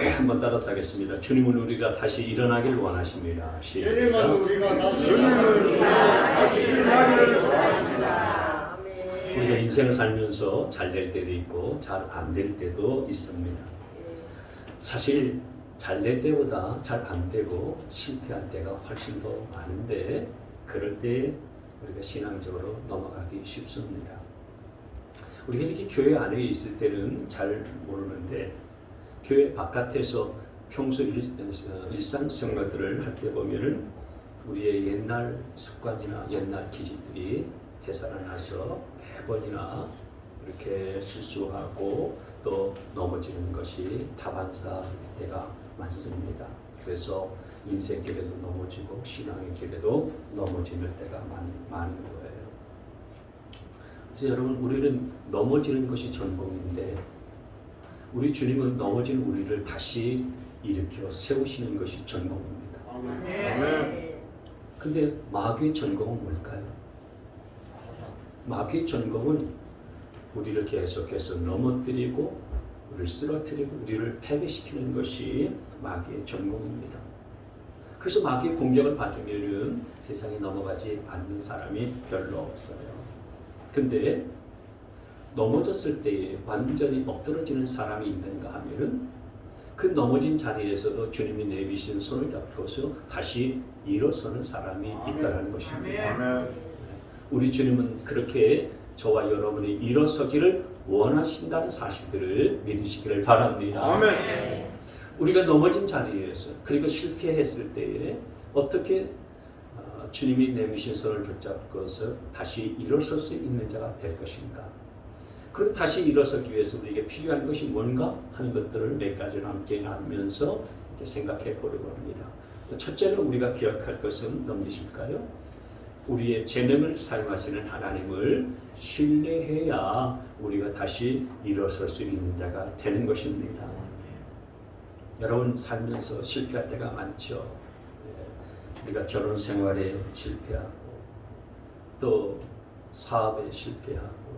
한번 따라서 하겠습니다. 주님은 우리가 다시 일어나길 원하십니다. 주님은 우리가 다시 일어나기를 원하십니다. 우리가 인생을 살면서 잘 될 때도 있고 잘 안 될 때도 있습니다. 사실 잘 될 때보다 잘 안 되고 실패할 때가 훨씬 더 많은데 그럴 때 우리가 신앙적으로 넘어가기 쉽습니다. 우리가 이렇게 교회 안에 있을 때는 잘 모르는데 교회 바깥에서 평소 일상생활들을 할 때 보면은 우리의 옛날 습관이나 옛날 기질들이 되살아나서 매번이나 이렇게 실수하고 또 넘어지는 것이 다반사일 때가 많습니다. 그래서 인생 길에도 넘어지고 신앙의 길에도 넘어지는 때가 많은 거예요. 그래서 여러분 우리는 넘어지는 것이 전공인데 우리 주님은 넘어진 우리를 다시 일으켜 세우시는 것이 전공입니다. 아멘. 근데 마귀의 전공은 뭘까요? 마귀의 전공은 우리를 계속해서 넘어뜨리고 우리를 쓰러뜨리고 우리를 패배시키는 것이 마귀의 전공입니다. 그래서 마귀의 공격을 받으면 세상에 넘어가지 않는 사람이 별로 없어요. 근데 넘어졌을 때 완전히 엎드러지는 사람이 있는가 하면은 그 넘어진 자리에서도 주님이 내미신 손을 잡고서 다시 일어서는 사람이 있다는 것입니다. 아멘. 우리 주님은 그렇게 저와 여러분이 일어서기를 원하신다는 사실들을 믿으시기를 바랍니다. 아멘. 우리가 넘어진 자리에서 그리고 실패했을 때에 어떻게 주님이 내미신 손을 붙잡고서 다시 일어설 수 있는 자가 될 것인가? 그리고 다시 일어서기 위해서 우리에게 필요한 것이 뭔가 하는 것들을 몇 가지를 함께 나누면서 생각해 보려고 합니다. 첫째는 우리가 기억할 것은 넘기실까요? 우리의 재능을 사용하시는 하나님을 신뢰해야 우리가 다시 일어설 수 있는 자가 되는 것입니다. 여러분 살면서 실패할 때가 많죠. 우리가 결혼 생활에 실패하고 또 사업에 실패하고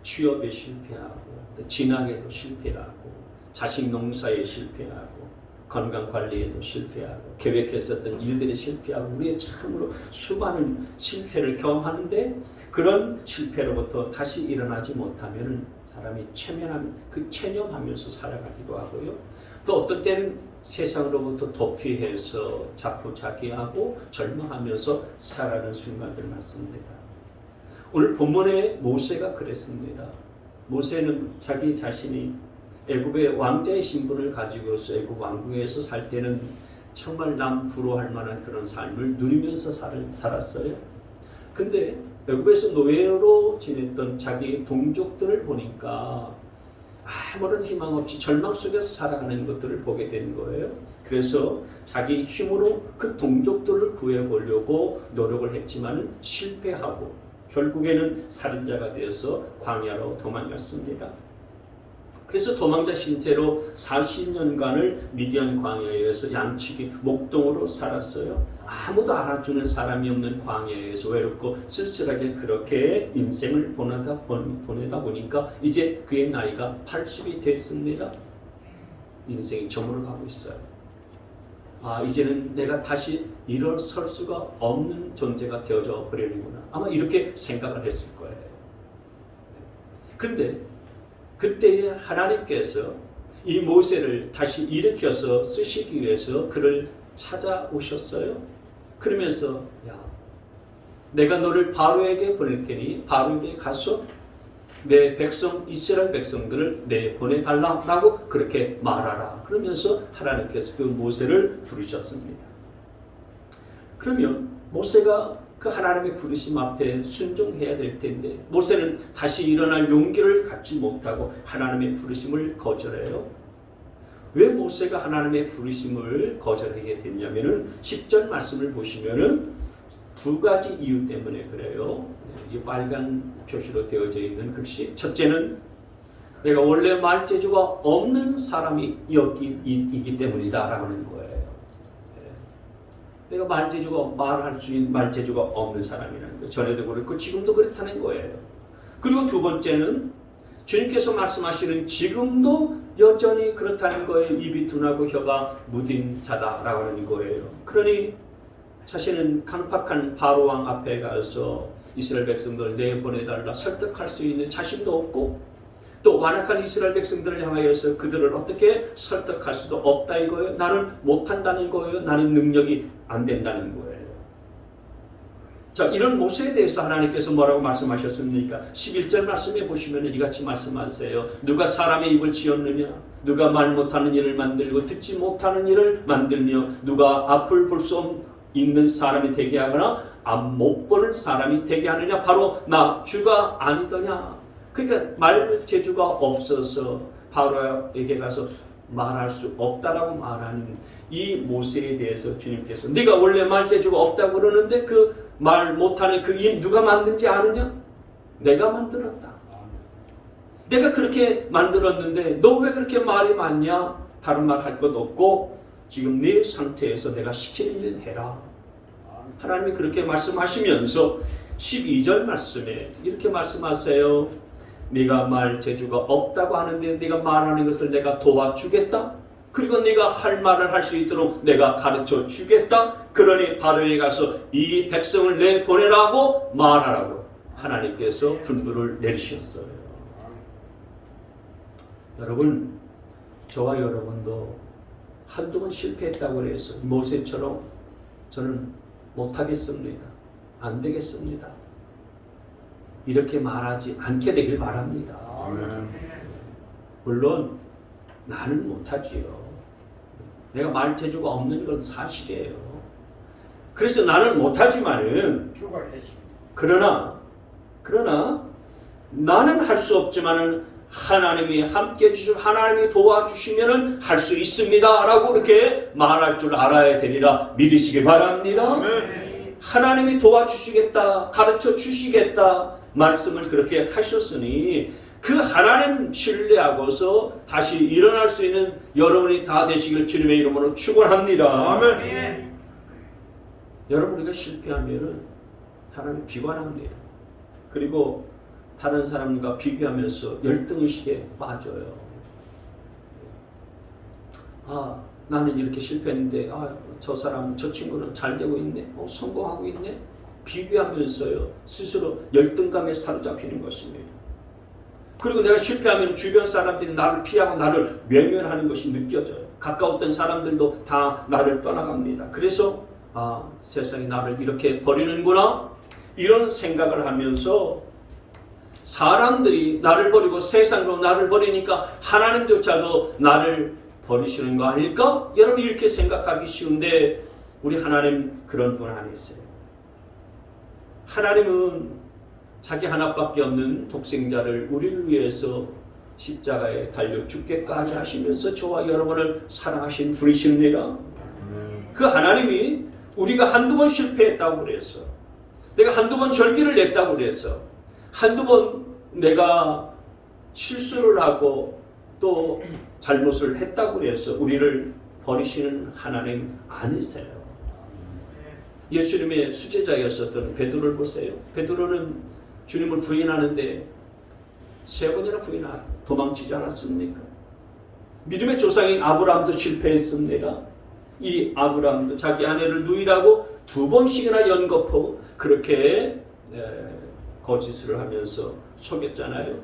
취업에 실패하고 또 진학에도 실패하고 자식 농사에 실패하고 건강관리에도 실패하고 계획했었던 일들에 실패하고 우리의 참으로 수많은 실패를 경험하는데 그런 실패로부터 다시 일어나지 못하면 사람이 체념하면서 살아가기도 하고요. 또 어떤 때는 세상으로부터 도피해서 자포자기하고 절망하면서 살아가는 순간들 많습니다. 오늘 본문에 모세가 그랬습니다. 모세는 자기 자신이 애굽의 왕자의 신분을 가지고서 애굽 왕궁에서 살 때는 정말 남 부러워할 만한 그런 삶을 누리면서 살았어요. 근데 애굽에서 노예로 지냈던 자기 동족들을 보니까 아무런 희망 없이 절망 속에서 살아가는 것들을 보게 된 거예요. 그래서 자기 힘으로 그 동족들을 구해보려고 노력을 했지만 실패하고 결국에는 살인자가 되어서 광야로 도망갔습니다. 그래서 도망자 신세로 40년간을 미디안 광야에서 양치기 목동으로 살았어요. 아무도 알아주는 사람이 없는 광야에서 외롭고 쓸쓸하게 그렇게 인생을 보내다 보니까 이제 그의 나이가 80이 됐습니다. 인생이 저물어 가고 있어요. 이제는 내가 다시 일어설 수가 없는 존재가 되어져 버리는구나. 아마 이렇게 생각을 했을 거예요. 그런데 그때 하나님께서 이 모세를 다시 일으켜서 쓰시기 위해서 그를 찾아오셨어요. 그러면서 내가 너를 바로에게 보낼 테니 바로에게 가서 내 백성 이스라엘 백성들을 내보내달라라고 그렇게 말하라. 그러면서 하나님께서 그 모세를 부르셨습니다. 그러면 모세가 그 하나님의 부르심 앞에 순종해야 될 텐데 모세는 다시 일어날 용기를 갖지 못하고 하나님의 부르심을 거절해요. 왜 모세가 하나님의 부르심을 거절하게 됐냐면은 10절 말씀을 보시면은 두 가지 이유 때문에 그래요. 이 빨간 표시로 되어져 있는 글씨. 첫째는 내가 원래 말재주가 없는 사람이 이기 때문이다 라는 거예요. 내가 말할 수 있는 말재주가 없는 사람이라는 거. 전에도 그랬고 지금도 그렇다는 거예요. 그리고 두 번째는 주님께서 말씀하시는 지금도 여전히 그렇다는 거예요. 입이 둔하고 혀가 무딘 자다라고 하는 거예요. 그러니 자신은 강팍한 바로왕 앞에 가서 이스라엘 백성들을 내보내달라 설득할 수 있는 자신도 없고 또 완악한 이스라엘 백성들을 향하여서 그들을 어떻게 설득할 수도 없다 이거예요. 나는 못한다는 거예요. 나는 능력이 안 된다는 거예요. 자, 이런 모세에 대해서 하나님께서 뭐라고 말씀하셨습니까? 11절 말씀에 보시면 이같이 말씀하세요. 누가 사람의 입을 지었느냐? 누가 말 못하는 일을 만들고 듣지 못하는 일을 만들며 누가 앞을 볼 수 있는 사람이 되게 하거나 앞 못 보는 사람이 되게 하느냐? 바로 나 주가 아니더냐? 그러니까 말 재주가 없어서 바로에게 가서 말할 수 없다라고 말하는 이 모세에 대해서 주님께서 네가 원래 말 재주가 없다고 그러는데 그 말 못하는 그 입 누가 만든지 아느냐? 내가 만들었다. 내가 그렇게 만들었는데 너 왜 그렇게 말이 많냐? 다른 말 할 것 없고 지금 네 상태에서 내가 시키는 일 해라. 하나님이 그렇게 말씀하시면서 12절 말씀에 이렇게 말씀하세요. 네가 말 재주가 없다고 하는데 네가 말하는 것을 내가 도와주겠다. 그리고 네가 할 말을 할 수 있도록 내가 가르쳐 주겠다. 그러니 바로에 가서 이 백성을 내보내라고 말하라고 하나님께서 분부를 내리셨어요. 여러분, 저와 여러분도 한두 번 실패했다고 해서 모세처럼 저는 못하겠습니다. 안 되겠습니다. 이렇게 말하지 않게 되길 바랍니다. 물론 나는 못하지요. 내가 말 재주가 없는 건 사실이에요. 그래서 나는 못하지만은 그러나 나는 할 수 없지만은 하나님이 함께 해주시고 하나님이 도와주시면은 할 수 있습니다 라고 그렇게 말할 줄 알아야 되리라 믿으시기 바랍니다. 하나님이 도와주시겠다, 가르쳐 주시겠다 말씀을 그렇게 하셨으니 그 하나님 신뢰하고서 다시 일어날 수 있는 여러분이 다 되시길 주님의 이름으로 축원합니다. 아멘. 여러분, 우리가 실패하면은 하나님 비관합니다. 그리고 다른 사람과 비교하면서 열등의식에 빠져요. 아, 나는 이렇게 실패했는데 저 사람, 저 친구는 잘 되고 있네, 성공하고 있네. 비교하면서요 스스로 열등감에 사로잡히는 것입니다. 그리고 내가 실패하면 주변 사람들이 나를 피하고 나를 외면하는 것이 느껴져요. 가까웠던 사람들도 다 나를 떠나갑니다. 그래서 세상이 나를 이렇게 버리는구나 이런 생각을 하면서 사람들이 나를 버리고 세상으로 나를 버리니까 하나님조차도 나를 버리시는 거 아닐까? 여러분, 이렇게 생각하기 쉬운데 우리 하나님 그런 분 아니세요. 하나님은 자기 하나밖에 없는 독생자를 우리를 위해서 십자가에 달려 죽게까지 하시면서 저와 여러분을 사랑하신 분이십니다. 그 하나님이 우리가 한두 번 실패했다고 그래서, 내가 한두 번 절기를 냈다고 그래서, 한두 번 내가 실수를 하고 또 잘못을 했다고 해서 우리를 버리시는 하나님 아니세요. 예수님의 수제자였었던 베드로를 보세요. 베드로는 주님을 부인하는데 3번이나 도망치지 않았습니까? 믿음의 조상인 아브라함도 실패했습니다. 이 아브라함도 자기 아내를 누이라고 2번씩이나 연거푸 그렇게 거짓을 하면서 속였잖아요.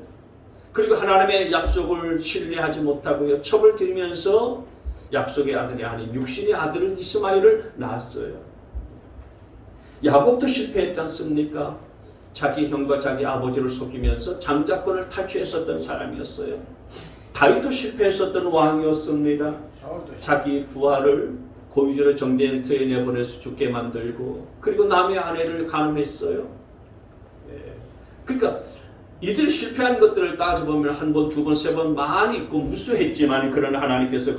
그리고 하나님의 약속을 신뢰하지 못하고요, 첩을 들이면서 약속의 아들이 아닌 육신의 아들을 이스마엘을 낳았어요. 야곱도 실패했지 않습니까? 자기 형과 자기 아버지를 속이면서 장자권을 탈취했었던 사람이었어요. 다윗도 실패했었던 왕이었습니다. 자기 부하를 고위절의 정대엔터에 내보내서 죽게 만들고 그리고 남의 아내를 간음했어요. 그러니까 이들이 실패한 것들을 따져보면 1번, 2번, 3번 많이 있고 무수했지만 그러나 하나님께서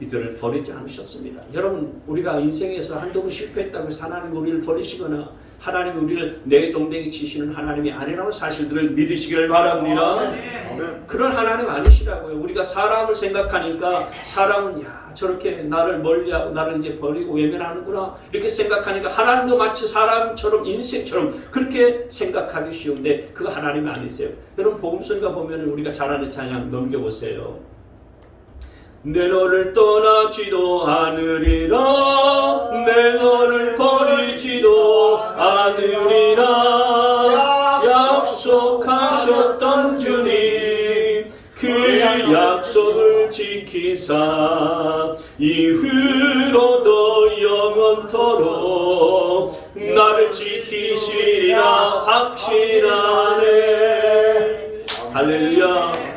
이들을 버리지 않으셨습니다. 여러분, 우리가 인생에서 한두 번 실패했다고 해서 하나님 우리를 버리시거나 하나님이 우리를 내동댕이 치시는 하나님이 아니라는 사실들을 믿으시기를 바랍니다. 아멘. 그런 하나님 아니시라고요. 우리가 사람을 생각하니까 사람은 야 저렇게 나를 멀리하고 나를 이제 버리고 외면하는구나 이렇게 생각하니까 하나님도 마치 사람처럼 인생처럼 그렇게 생각하기 쉬운데 그 하나님이 아니세요. 여러분 복음서가 보면 우리가 잘 아는 찬양 넘겨보세요. 내 너를 떠나지도 않으리라 내 너를 버리지도 않으리라 약속하셨던 주님 그 약속을 지키사 이후로도 영원토록 나를 지키시리라 확신하네. 할렐루야.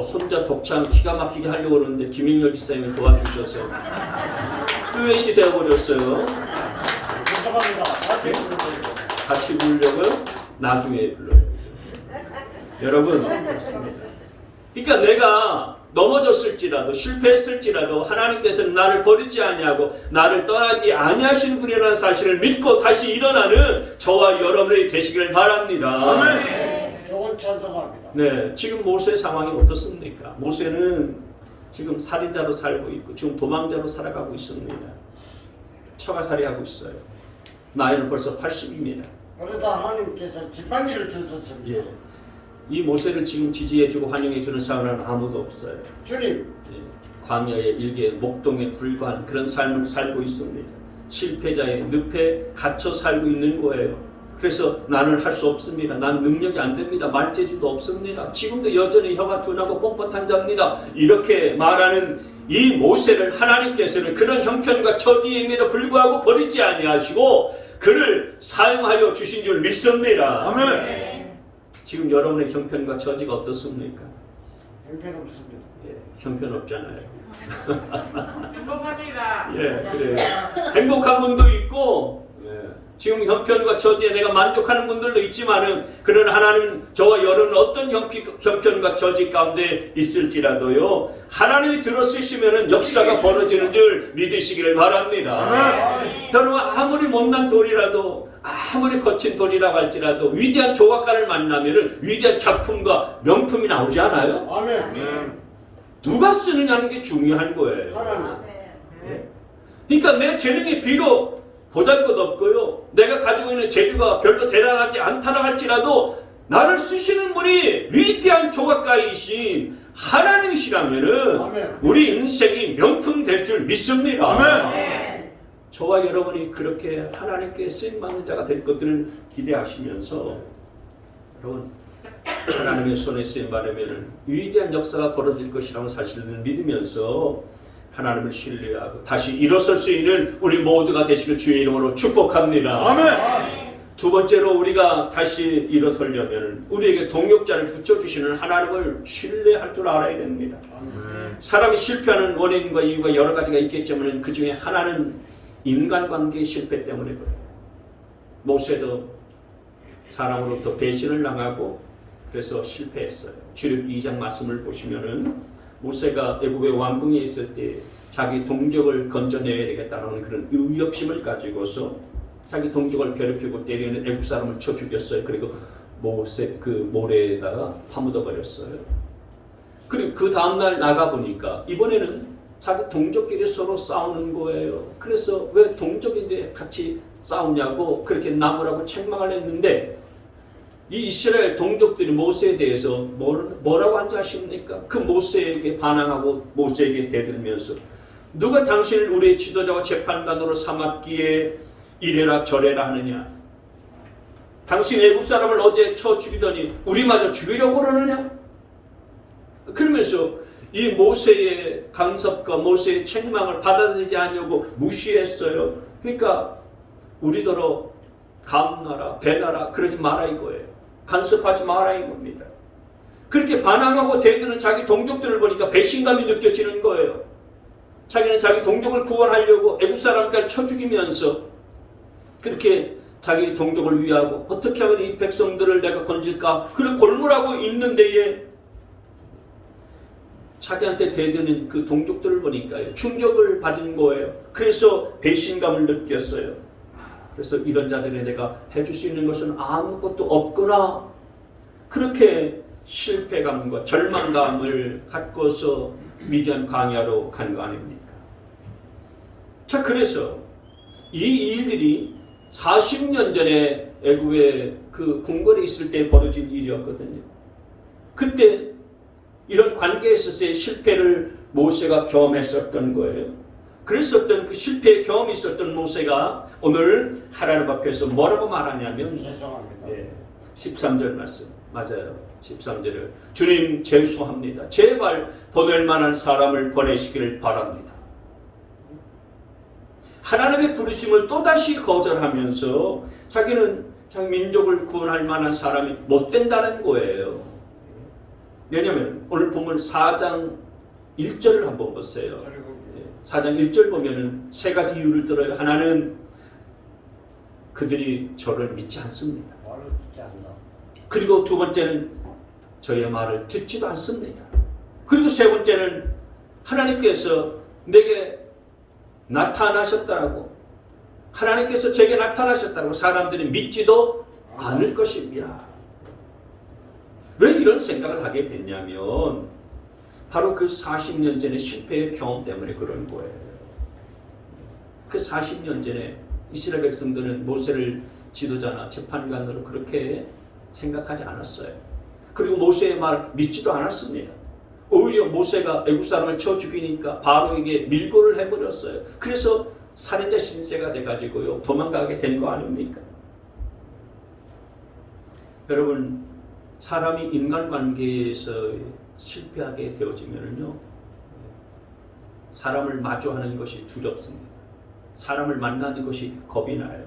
혼자 독창 기가 막히게 하려고 그러는데 김인열 지사님이 도와주셔서 듀엣이 되어버렸어요. 감사합니다. 같이 부르려고요? 나중에 불러요. 여러분, 그러니까 내가 넘어졌을지라도 실패했을지라도 하나님께서는 나를 버리지 아니하고 나를 떠나지 아니하신 분이라는 사실을 믿고 다시 일어나는 저와 여러분이 되시기를 바랍니다. 아멘. 좋은 찬송합니다. 네, 지금 모세의 상황이 어떻습니까? 모세는 지금 살인자로 살고 있고 지금 도망자로 살아가고 있습니다. 처가살이하고 있어요. 나이는 벌써 80입니다. 그러다 하나님께서 지팡이를 주셨습니다. 예. 이 모세를 지금 지지해주고 환영해주는 사람은 아무도 없어요. 주님, 예. 광야의 일개 목동에 불과한 그런 삶을 살고 있습니다. 실패자의 늪에 갇혀 살고 있는 거예요. 그래서 나는 할 수 없습니다. 난 능력이 안 됩니다. 말재주도 없습니다. 지금도 여전히 혀가 둔하고 뻣뻣한 자입니다. 이렇게 말하는 이 모세를 하나님께서는 그런 형편과 처지임에도 불구하고 버리지 아니하시고 그를 사용하여 주신 줄 믿습니다. 아멘. 지금 여러분의 형편과 처지가 어떻습니까? 형편없습니다. 예, 형편없잖아요. 행복합니다. 예, 그래요. 행복한 분도 있고 지금 형편과 처지에 내가 만족하는 분들도 있지만은 그런 하나님 저와 여러분 어떤 형편과 처지 가운데 있을지라도요 하나님이 들어쓰시면은 역사가 벌어지는 줄 믿으시기를 바랍니다. 여러분 아무리 못난 돌이라도 아무리 거친 돌이라고 할지라도 위대한 조각가를 만나면은 위대한 작품과 명품이 나오지 않아요? 아멘. 누가 쓰느냐는 게 중요한 거예요. 하나님. 예. 그러니까 내 재능이 비록 보잘것없고요. 내가 가지고 있는 재주가 별로 대단하지 않다라 할지라도 나를 쓰시는 분이 위대한 조각가이신 하나님이시라면은 아멘. 우리 인생이 명품 될 줄 믿습니다. 아멘. 저와 여러분이 그렇게 하나님께 쓰임받는 자가 될 것들을 기대하시면서 여러분 하나님의 손에 쓰임받으면 위대한 역사가 벌어질 것이라는 사실을 믿으면서 하나님을 신뢰하고 다시 일어설 수 있는 우리 모두가 되시길 주의 이름으로 축복합니다. 아멘. 두 번째로 우리가 다시 일어서려면 우리에게 동역자를 붙여주시는 하나님을 신뢰할 줄 알아야 됩니다. 사람이 실패하는 원인과 이유가 여러 가지가 있겠지만 그 중에 하나는 인간관계의 실패 때문에 그래요. 모세도 사람으로부터 배신을 당하고 그래서 실패했어요. 출애굽기 2장 말씀을 보시면은 모세가 애굽의 왕궁에 있을 때 자기 동족을 건져내야 되겠다는 그런 의협심을 가지고서 자기 동족을 괴롭히고 때리는 애굽 사람을 쳐 죽였어요. 그리고 모세 그 모래에다가 파묻어 버렸어요. 그리고 그 다음날 나가 보니까 이번에는 자기 동족끼리 서로 싸우는 거예요. 그래서 왜 동족인데 같이 싸우냐고 그렇게 나무라고 책망을 했는데 이 이스라엘 동족들이 모세에 대해서 뭐라고 한지 아십니까? 그 모세에게 반항하고 모세에게 대들면서 누가 당신을 우리의 지도자와 재판관으로 삼았기에 이래라 저래라 하느냐? 당신 애국 사람을 어제 쳐 죽이더니 우리마저 죽이려고 그러느냐? 그러면서 이 모세의 간섭과 모세의 책망을 받아들이지 않으려고 무시했어요. 그러니까 우리더러 감나라 배나라 그러지 마라 이거예요. 간섭하지 마라 이겁니다. 그렇게 반항하고 대드는 자기 동족들을 보니까 배신감이 느껴지는 거예요. 자기는 자기 동족을 구원하려고 애국 사람까지 쳐 죽이면서 그렇게 자기 동족을 위하고 어떻게 하면 이 백성들을 내가 건질까 그를 골몰하고 있는 데에 자기한테 대드는 그 동족들을 보니까 충격을 받은 거예요. 그래서 배신감을 느꼈어요. 그래서 이런 자들에 내가 해줄 수 있는 것은 아무것도 없구나. 그렇게 실패감과 절망감을 갖고서 미디안 광야로 간 거 아닙니까? 자, 그래서 이 일들이 40년 전에 애굽의 그 궁궐에 있을 때 벌어진 일이었거든요. 그때 이런 관계에 있어서의 실패를 모세가 경험했었던 거예요. 그랬었던 그 실패의 경험이 있었던 모세가 오늘 하나님 앞에서 뭐라고 말하냐면 죄송합니다. 13절 말씀 맞아요. 13절을 주님 죄송합니다. 제발 보낼 만한 사람을 보내시기를 바랍니다. 하나님의 부르심을 또다시 거절하면서 자기는 자기 민족을 구원할 만한 사람이 못 된다는 거예요. 왜냐하면 오늘 본문 4장 1절을 한번 보세요. 4장 1절 보면은 세 가지 이유를 들어요. 하나는 그들이 저를 믿지 않습니다. 말을 듣지 않는다. 그리고 두 번째는 저의 말을 듣지도 않습니다. 그리고 세 번째는 하나님께서 내게 나타나셨다고, 하나님께서 제게 나타나셨다고 사람들이 믿지도 않을 것입니다. 왜 이런 생각을 하게 됐냐면 바로 그 40년 전의 실패의 경험 때문에 그런 거예요. 그 40년 전에 이스라엘 백성들은 모세를 지도자나 재판관으로 그렇게 생각하지 않았어요. 그리고 모세의 말 믿지도 않았습니다. 오히려 모세가 애국 사람을 쳐 죽이니까 바로에게 밀고를 해버렸어요. 그래서 살인자 신세가 돼가지고요 도망가게 된 거 아닙니까? 여러분, 사람이 인간관계에서 실패하게 되어지면요 사람을 마주하는 것이 두렵습니다. 사람을 만나는 것이 겁이 나요.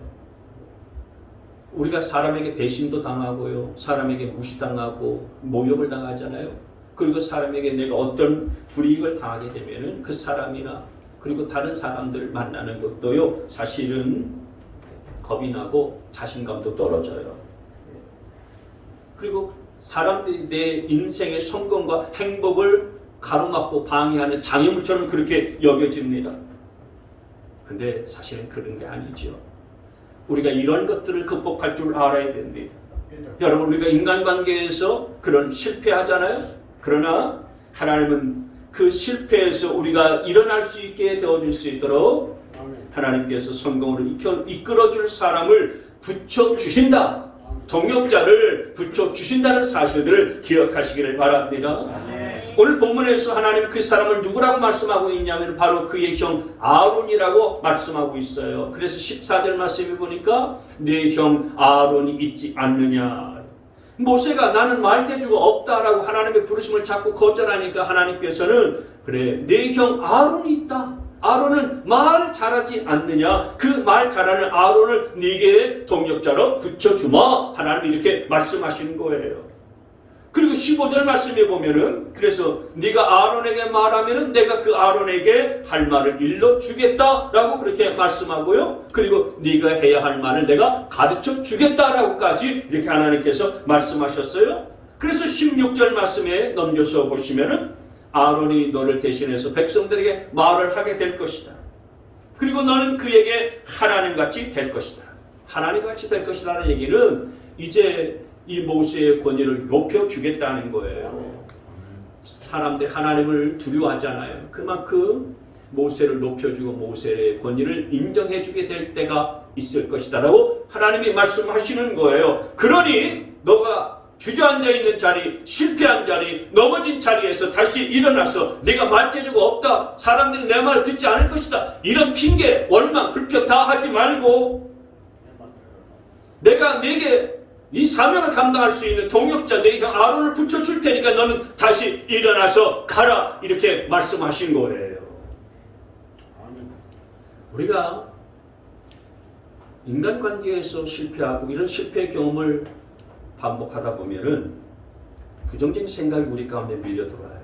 우리가 사람에게 배신도 당하고요, 사람에게 무시당하고 모욕을 당하잖아요. 그리고 사람에게 내가 어떤 불이익을 당하게 되면은 그 사람이나 그리고 다른 사람들을 만나는 것도요 사실은 겁이 나고 자신감도 떨어져요. 그리고 사람들이 내 인생의 성공과 행복을 가로막고 방해하는 장애물처럼 그렇게 여겨집니다. 근데 사실은 그런 게 아니죠. 우리가 이런 것들을 극복할 줄 알아야 됩니다. 여러분, 우리가 인간관계에서 그런 실패하잖아요. 그러나 하나님은 그 실패에서 우리가 일어날 수 있게 되어줄 수 있도록 하나님께서 성공으로 이끌어줄 사람을 붙여주신다. 동역자를 붙여주신다는 사실을 기억하시기를 바랍니다. 오늘 본문에서 하나님 그 사람을 누구라고 말씀하고 있냐면 바로 그의 형 아론이라고 말씀하고 있어요. 그래서 14절 말씀에 보니까 네 형 아론이 있지 않느냐. 모세가 나는 말대주가 없다라고 하나님의 부르심을 자꾸 거절하니까 하나님께서는 그래, 네 형 아론이 있다. 아론은 말 잘하지 않느냐. 그 말 잘하는 아론을 네게 동역자로 붙여주마. 하나님이 이렇게 말씀하시는 거예요. 그리고 15절 말씀에 보면은 그래서 네가 아론에게 말하면은 내가 그 아론에게 할 말을 일러주겠다라고 그렇게 말씀하고요. 그리고 네가 해야 할 말을 내가 가르쳐 주겠다라고까지 이렇게 하나님께서 말씀하셨어요. 그래서 16절 말씀에 넘겨서 보시면은 아론이 너를 대신해서 백성들에게 말을 하게 될 것이다. 그리고 너는 그에게 하나님같이 될 것이다. 하나님같이 될 것이라는 얘기는 이제 이 모세의 권위를 높여주겠다는 거예요. 사람들이 하나님을 두려워하잖아요. 그만큼 모세를 높여주고 모세의 권위를 인정해주게 될 때가 있을 것이다 라고 하나님이 말씀하시는 거예요. 그러니 너가 주저앉아 있는 자리, 실패한 자리, 넘어진 자리에서 다시 일어나서 내가 말재주가 없다, 사람들이 내 말을 듣지 않을 것이다, 이런 핑계, 원망, 불평 다 하지 말고 내가 네게 이 사명을 감당할 수 있는 동역자 내 형 아론을 붙여줄 테니까 너는 다시 일어나서 가라, 이렇게 말씀하신 거예요. 우리가 인간관계에서 실패하고 이런 실패의 경험을 반복하다 보면은 부정적인 생각이 우리 가운데 밀려 들어와요.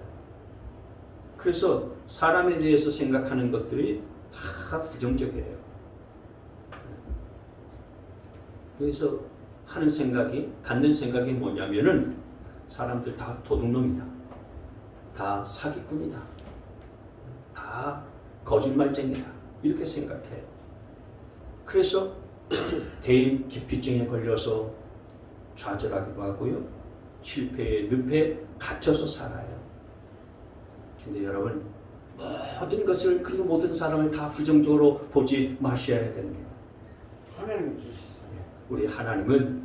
그래서 사람에 대해서 생각하는 것들이 다 부정적이에요. 그래서 하는 생각이, 갖는 생각이 뭐냐면은 사람들 다 도둑놈이다, 다 사기꾼이다, 다 거짓말쟁이다, 이렇게 생각해요. 그래서 대인 기피증에 걸려서 좌절하기도 하고요. 실패의 늪에 갇혀서 살아요. 근데 여러분, 모든 것을, 그리고 모든 사람을 다 부정적으로 보지 마셔야 됩니다. 하나님 계시죠. 우리 하나님은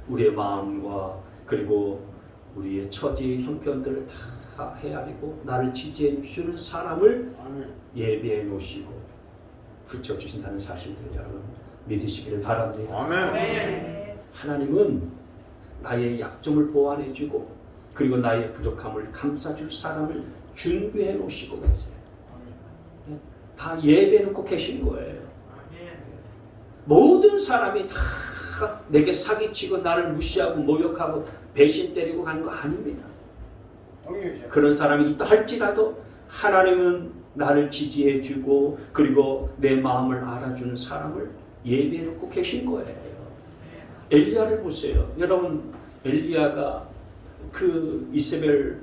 우리의 마음과 그리고 우리의 처지 형편들을 다 헤아리고 나를 지지해 주는 사람을 아멘. 예비해 놓으시고 붙여주신다는 사실들 여러분 믿으시기를 바랍니다. 아멘. 하나님은 나의 약점을 보완해 주고 그리고 나의 부족함을 감싸줄 사람을 준비해 놓으시고 계세요. 다 예배해 놓고 계신 거예요. 모든 사람이 다 내게 사기치고 나를 무시하고 모욕하고 배신 때리고 가는 거 아닙니다. 그런 사람이 있다 할지라도 하나님은 나를 지지해 주고 그리고 내 마음을 알아주는 사람을 예비해 놓고 계신 거예요. 엘리야를 보세요. 여러분, 엘리야가 그 이세벨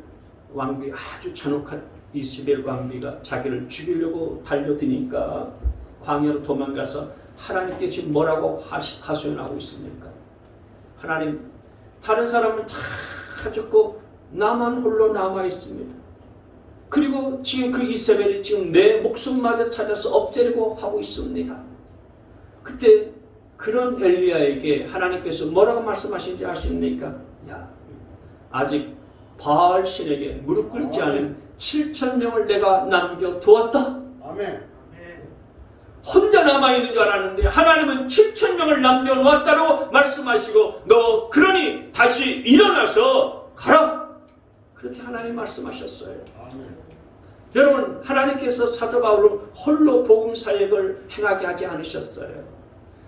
왕비, 아주 잔혹한 이세벨 왕비가 자기를 죽이려고 달려드니까 광야로 도망가서 하나님께 지금 뭐라고 하소연하고 있습니까? 하나님, 다른 사람은 다 죽고 나만 홀로 남아 있습니다. 그리고 지금 그 이세벨이 지금 내 목숨마저 찾아서 없애려고 하고 있습니다. 그때 그런 엘리야에게 하나님께서 뭐라고 말씀하신지 아십니까? 야, 아직 바알 신에게 무릎 꿇지 않은 7,000명을 내가 남겨두었다. 아멘. 혼자 남아있는 줄 알았는데 하나님은 7,000명을 남겨놓았다고 말씀하시고 너 그러니 다시 일어나서 가라. 그렇게 하나님 말씀하셨어요. 아멘. 여러분, 하나님께서 사도 바울을 홀로 복음 사역을 행하게 하지 않으셨어요.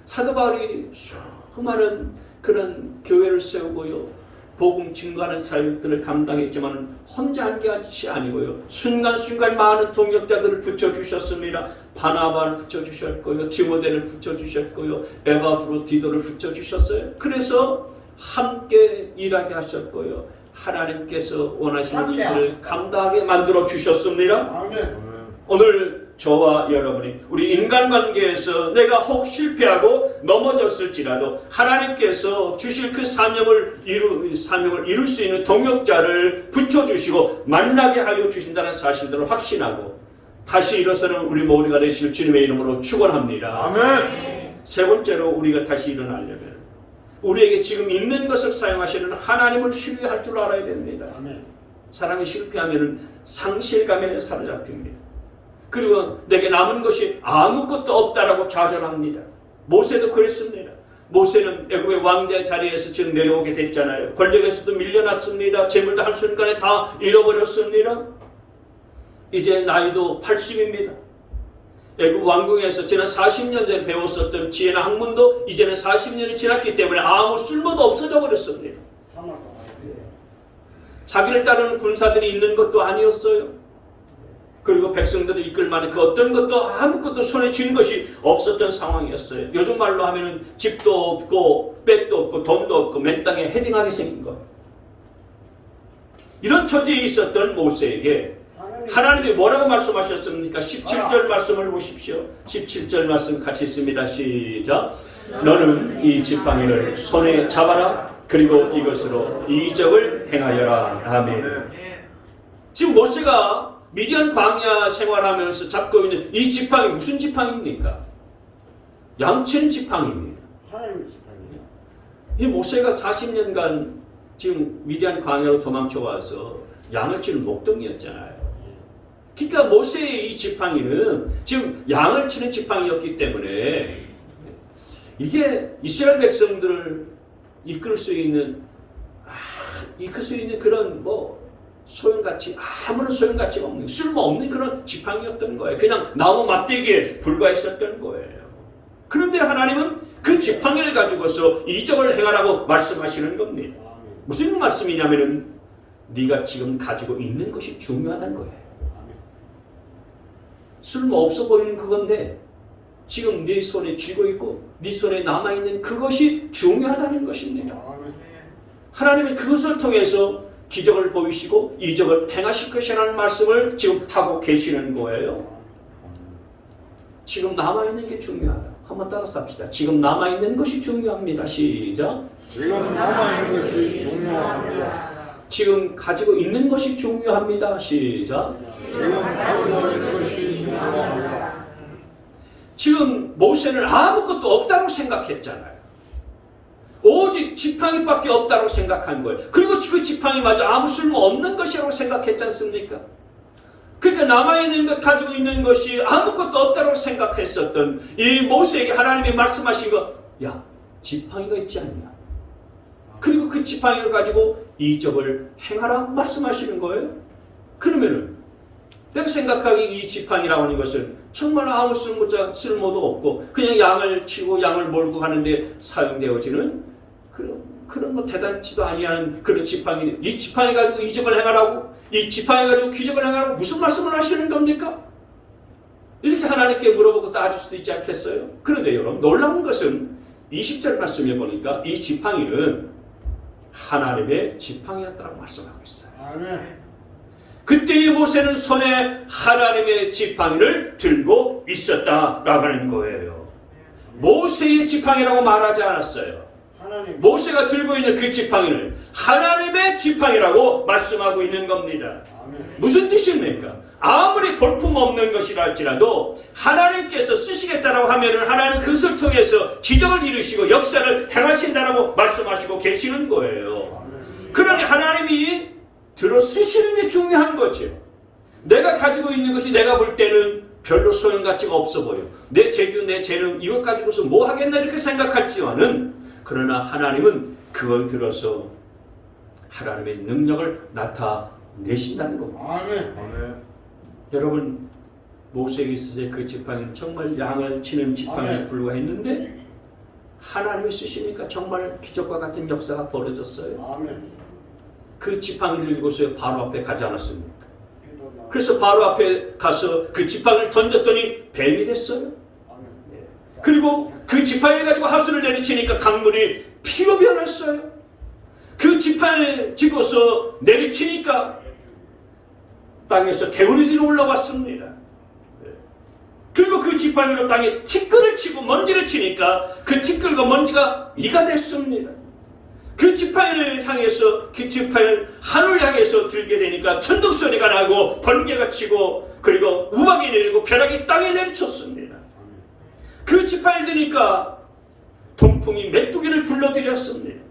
사도 바울이 수많은 그런 교회를 세우고요, 복음 증거하는 사역들을 감당했지만 혼자 한 것이 아니고요, 순간순간 많은 동역자들을 붙여주셨습니다. 바나바를 붙여주셨고요, 디모데를 붙여주셨고요, 에바브로디도를 붙여주셨어요. 그래서 함께 일하게 하셨고요, 하나님께서 원하시는 일을 감당하게 만들어 주셨습니다. 아멘. 오늘 저와 여러분이 우리 인간관계에서 내가 혹 실패하고 넘어졌을지라도 하나님께서 주실 그 사명을 이룰 수 있는 동역자를 붙여주시고 만나게 하여 주신다는 사실들을 확신하고 다시 일어서는 우리 모두가 되실 주님의 이름으로 축원합니다. 아멘. 세 번째로 우리가 다시 일어나려면 우리에게 지금 있는 것을 사용하시는 하나님을 신뢰할 줄 알아야 됩니다. 아멘. 사람이 실패하면 상실감에 사로잡힙니다. 그리고 내게 남은 것이 아무것도 없다라고 좌절합니다. 모세도 그랬습니다. 모세는 애굽의 왕자의 자리에서 지금 내려오게 됐잖아요. 권력에서도 밀려났습니다. 재물도 한순간에 다 잃어버렸습니다. 이제 나이도 80입니다. 애굽 왕궁에서 지난 40년 전에 배웠었던 지혜나 학문도 이제는 40년이 지났기 때문에 아무 쓸모도 없어져 버렸습니다. 자기를 따르는 군사들이 있는 것도 아니었어요. 그리고 백성들을 이끌 만한 그 어떤 것도 아무것도 손에 쥔 것이 없었던 상황이었어요. 요즘 말로 하면은 집도 없고 백도 없고 돈도 없고 맨 땅에 헤딩하게 생긴 것. 이런 처지에 있었던 모세에게 하나님이 뭐라고 말씀하셨습니까? 17절 말씀을 보십시오. 17절 말씀 같이 있습니다. 시작. 너는 이 지팡이를 손에 잡아라. 그리고 이것으로 이적을 행하여라. 아멘. 지금 모세가 미디안 광야 생활하면서 잡고 있는 이 지팡이 무슨 지팡이입니까? 양치는 지팡이입니다. 하나님 지팡이요. 이 모세가 40년간 지금 미디안 광야로 도망쳐 와서 양을 치는 목동이었잖아요. 그러니까 모세의 이 지팡이는 지금 양을 치는 지팡이였기 때문에 이게 이스라엘 백성들을 이끌 수 있는 그런 소용가치, 아무런 소용가치가 없는, 쓸모없는 그런 지팡이였던 거예요. 그냥 나무 맞대기에 불과했었던 거예요. 그런데 하나님은 그 지팡이를 가지고서 이적을 행하라고 말씀하시는 겁니다. 무슨 말씀이냐면은 네가 지금 가지고 있는 것이 중요하다는 거예요. 쓸모없어 보이는 그건데 지금 네 손에 쥐고 있고 네 손에 남아있는 그것이 중요하다는 것입니다. 하나님은 그것을 통해서 기적을 보이시고 이적을 행하실 것이라는 말씀을 지금 하고 계시는 거예요. 지금 남아있는 게 중요하다. 한번 따라서 합시다. 지금 남아있는 것이 중요합니다. 시작. 지금 남아있는 것이 중요합니다. 지금 가지고 있는 것이 중요합니다. 시작. 지금 가지고 있는 것이 중요합니다. 지금 모세는 아무것도 없다고 생각했잖아요. 오직 지팡이밖에 없다고 생각한 거예요. 그리고 그 지팡이마저 아무 쓸모 없는 것이라고 생각했지 않습니까? 그러니까 남아있는 것, 가지고 있는 것이 아무것도 없다고 생각했었던 이 모세에게 하나님이 말씀하신 거, 야, 지팡이가 있지 않냐? 그리고 그 지팡이를 가지고 이적을 행하라 말씀하시는 거예요. 그러면은 내가 생각하기에 이 지팡이라고 하는 것은 정말 아무 쓸모도 없고 그냥 양을 치고 양을 몰고 가는데 사용되어지는 그런 뭐 대단치도 아니한 그런 지팡이, 이 지팡이 가지고 이적을 행하라고, 이 지팡이 가지고 기적을 행하라고 무슨 말씀을 하시는 겁니까? 이렇게 하나님께 물어보고 따질 수도 있지 않겠어요? 그런데 여러분, 놀라운 것은 20절 말씀에 보니까 이 지팡이는 하나님의 지팡이였다고 말씀하고 있어요. 아멘. 그때의 모세는 손에 하나님의 지팡이를 들고 있었다라고 하는 거예요. 모세의 지팡이라고 말하지 않았어요. 하나님. 모세가 들고 있는 그 지팡이를 하나님의 지팡이라고 말씀하고 있는 겁니다. 아멘. 무슨 뜻입니까? 아무리 볼품없는 것이라 할지라도 하나님께서 쓰시겠다라고 하면은 하나님은 그것을 통해서 기적을 이루시고 역사를 행하신다라고 말씀하시고 계시는 거예요. 그러니 하나님이 들어 쓰시는 게 중요한 거죠. 내가 가지고 있는 것이 내가 볼 때는 별로 소용가치가 없어 보여. 내 재주, 내 재능 이것 가지고서 뭐 하겠나 이렇게 생각할지만은, 그러나 하나님은 그걸 들어서 하나님의 능력을 나타내신다는 겁니다. 아멘. 아멘. 여러분, 모세에게 있어서 그 지팡이는 정말 양을 치는 지팡이에 아멘. 불과했는데 하나님이 쓰시니까 정말 기적과 같은 역사가 벌어졌어요. 아멘. 그 지팡이를 들고서 바로 앞에 가지 않았습니까? 그래서 바로 앞에 가서 그 지팡이를 던졌더니 뱀이 됐어요. 아멘. 그리고 그 지팡이를 가지고 하수를 내리치니까 강물이 피로 변했어요. 그 지팡이를 짚어서 내리치니까 땅에서 개울이들이 올라왔습니다. 그리고 그 지팡이로 땅에 티끌을 치고 먼지를 치니까 그 티끌과 먼지가 이가 됐습니다. 그 지팡이를 향해서, 그 지팡이를 하늘 향해서 들게 되니까 천둥 소리가 나고 번개가 치고 그리고 우박이 내리고 벼락이 땅에 내리쳤습니다. 그 지팡이를 드니까 동풍이 메뚜기를 불러들였습니다.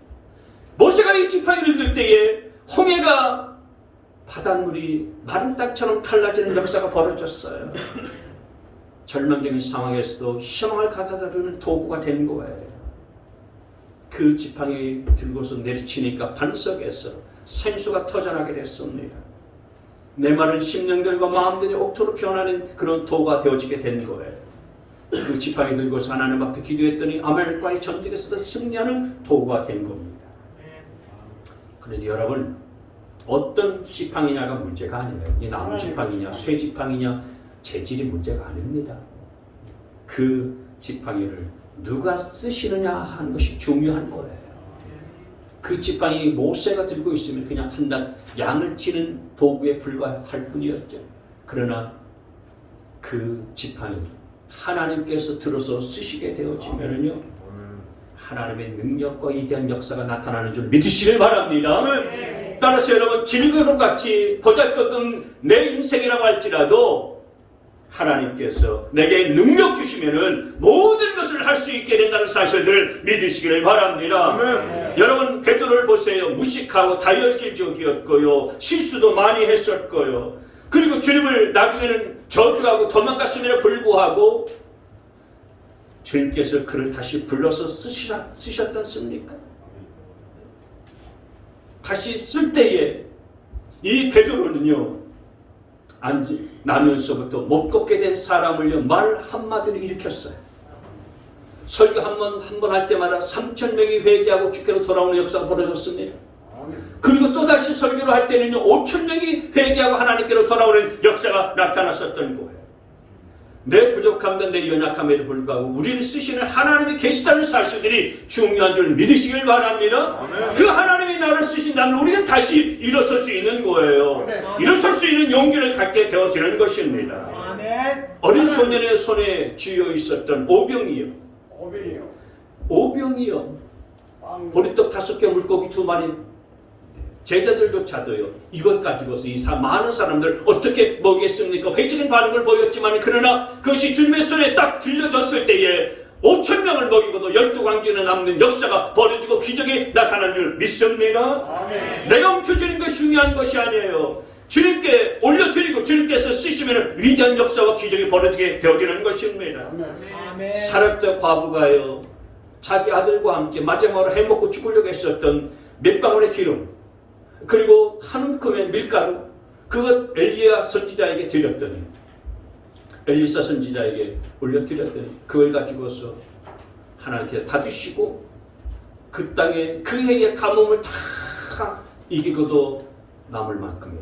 모세가 이 지팡이를 들 때에 홍해가 바닷물이 마른 땅처럼 갈라지는 역사가 벌어졌어요. 절망적인 상황에서도 희망을 가져다주는 도구가 된 거예요. 그 지팡이 들고서 내리치니까 반석에서 생수가 터져나게 됐습니다. 내 말은 심령들과 마음들이 옥토로 변하는 그런 도구가 되어지게 된 거예요. 그 지팡이 들고서 하나님 앞에 기도했더니 아말렉과의 전쟁에서도 승리하는 도구가 된 겁니다. 그런데 여러분, 어떤 지팡이냐가 문제가 아니에요. 이 나무 지팡이냐, 쇠 지팡이냐, 재질이 문제가 아닙니다. 그 지팡이를 누가 쓰시느냐 하는 것이 중요한 거예요. 그 지팡이 모세가 들고 있으면 그냥 한낱 양을 치는 도구에 불과할 뿐이었죠. 그러나 그 지팡이 하나님께서 들어서 쓰시게 되어지면요, 하나님의 능력과 위대한 역사가 나타나는 줄 믿으시길 바랍니다. 따라서 여러분, 질그릇 같이 보잘것없는 내 인생이라고 할지라도 하나님께서 내게 능력 주시면은 모든 것을 할 수 있게 된다는 사실을 믿으시기를 바랍니다. 아멘. 여러분, 베드로를 보세요. 무식하고 다혈질적이었고요, 실수도 많이 했었고요, 그리고 주님을 나중에는 저주하고 도망갔음에도 불구하고 주님께서 그를 다시 불러서 쓰셨지 않습니까? 다시 쓸 때에 이 베드로는요, 나면서부터 못 걷게 된 사람을요, 말 한마디로 일으켰어요. 설교 한 번 할 때마다 3,000명이 회개하고 주께로 돌아오는 역사가 벌어졌습니다. 그리고 또다시 설교를 할 때는요, 5,000명이 회개하고 하나님께로 돌아오는 역사가 나타났었던 거예요. 내 부족함과 내 연약함에도 불구하고 우리를 쓰시는 하나님이 계시다는 사실들이 중요한 줄 믿으시길 바랍니다. 아멘. 그 하나님이 나를 쓰신다면 우리가 다시 일어설 수 있는 거예요. 아멘. 일어설 수 있는 용기를 갖게 되어지는 것입니다. 아멘. 어린 소년의 손에 쥐어 있었던 오병이요, 오병이요. 보리떡 5개, 물고기 2마리. 제자들조차도요. 이것 가지고서 많은 사람들 어떻게 먹겠습니까? 회적인 반응을 보였지만 그러나 그것이 주님의 손에 딱 들려졌을 때에 5,000명을 먹이고도 12광주에 남는 역사가 벌어지고 기적이 나타난 줄 믿습니다. 아멘. 내가 멈춰주는 것이 중요한 것이 아니에요. 주님께 올려드리고 주님께서 쓰시면 위대한 역사와 기적이 벌어지게 되어지는 것입니다. 아멘. 사렙다 과부가요. 자기 아들과 함께 마지막으로 해먹고 죽으려고 했었던 몇 방울의 기름 그리고 한 움큼의 밀가루 그것 엘리야 선지자에게 드렸더니 엘리사 선지자에게 올려드렸더니 그걸 가지고서 하나님께 받으시고 그 땅에 그 해의 가뭄을 다 이기고도 남을 만큼의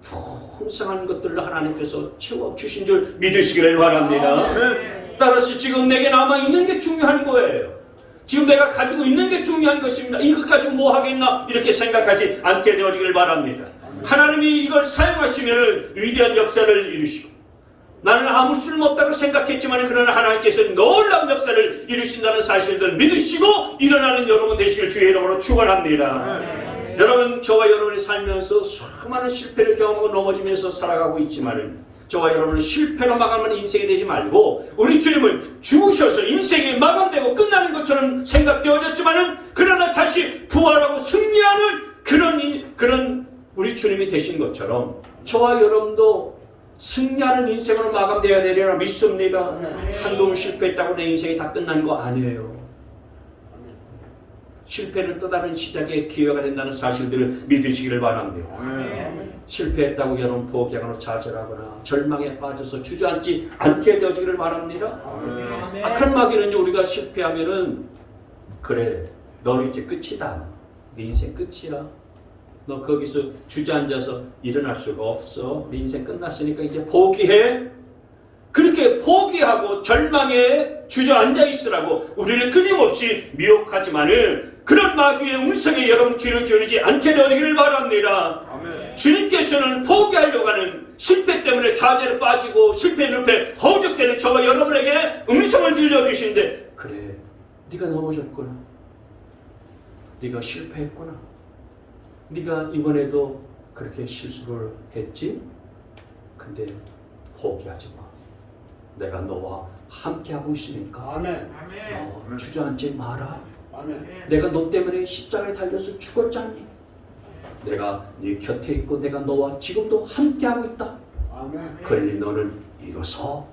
풍성한 것들로 하나님께서 채워주신 줄 믿으시기를 바랍니다. 따라서 지금 내게 남아있는 게 중요한 거예요. 지금 내가 가지고 있는 게 중요한 것입니다. 이것 가지고 뭐 하겠나 이렇게 생각하지 않게 되어지길 바랍니다. 하나님이 이걸 사용하시면 위대한 역사를 이루시고 나는 아무 쓸모없다고 생각했지만 그러나 하나님께서 놀라운 역사를 이루신다는 사실을 믿으시고 일어나는 여러분 되시길 주의 이름으로 축원합니다. 여러분 저와 여러분이 살면서 수많은 실패를 경험하고 넘어지면서 살아가고 있지만 저와 여러분은 실패로 마감하는 인생이 되지 말고 우리 주님은 죽으셔서 인생이 마감되고 끝나는 것처럼 생각되어졌지만 그러나 다시 부활하고 승리하는 그런 우리 주님이 되신 것처럼 저와 여러분도 승리하는 인생으로 마감되어야 되리라 믿습니다. 한동안 실패했다고 내 인생이 다 끝난 거 아니에요. 실패는 또 다른 시작의 기회가 된다는 사실들을 믿으시기를 바랍니다. 실패했다고 여러분 포기하거나 좌절하거나 절망에 빠져서 주저앉지 않게 되어지기를 바랍니다. 악한 마귀는요 우리가 실패하면은 그래 너는 이제 끝이다. 네 인생 끝이야. 너 거기서 주저앉아서 일어날 수가 없어. 네 인생 끝났으니까 이제 포기해. 그렇게 포기하고 절망에 주저앉아 있으라고 우리를 끊임없이 미혹하지만은 그런 마귀의 음성에 여러분 귀를 기울이지 않게 되기를 바랍니다. 아멘. 주님께서는 포기하려고 하는 실패 때문에 좌절에 빠지고 실패의 늪에 허우적대는 저와 여러분에게 음성을 들려주신데 그래 네가 넘어졌구나. 네가 실패했구나. 네가 이번에도 그렇게 실수를 했지? 근데 포기하지 마. 내가 너와 함께하고 있으니까 아멘. 너 주저앉지 마라. 아멘. 내가 너 때문에 십자가에 달려서 죽었잖니. 내가 네 곁에 있고 내가 너와 지금도 함께하고 있다. 아멘. 그러니 너는 일어서.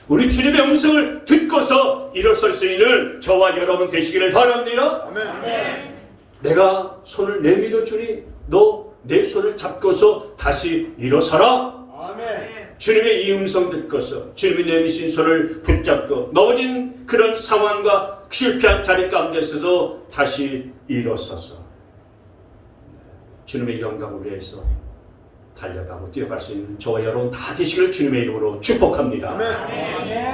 우리 주님의 음성을 듣고서 일어설 수 있는 저와 여러분 되시기를 바랍니다. 아멘. 내가 손을 내밀어 주니 너 내 손을 잡고서 다시 일어서라. 아멘. 주님의 이 음성 듣고서 주님이 내미신 손을 붙잡고 넘어진 그런 상황과 실패한 자리 가운데서도 다시 일어서서 주님의 영광을 위해서 달려가고 뛰어갈 수 있는 저와 여러분 다 되시기를 주님의 이름으로 축복합니다. 아멘.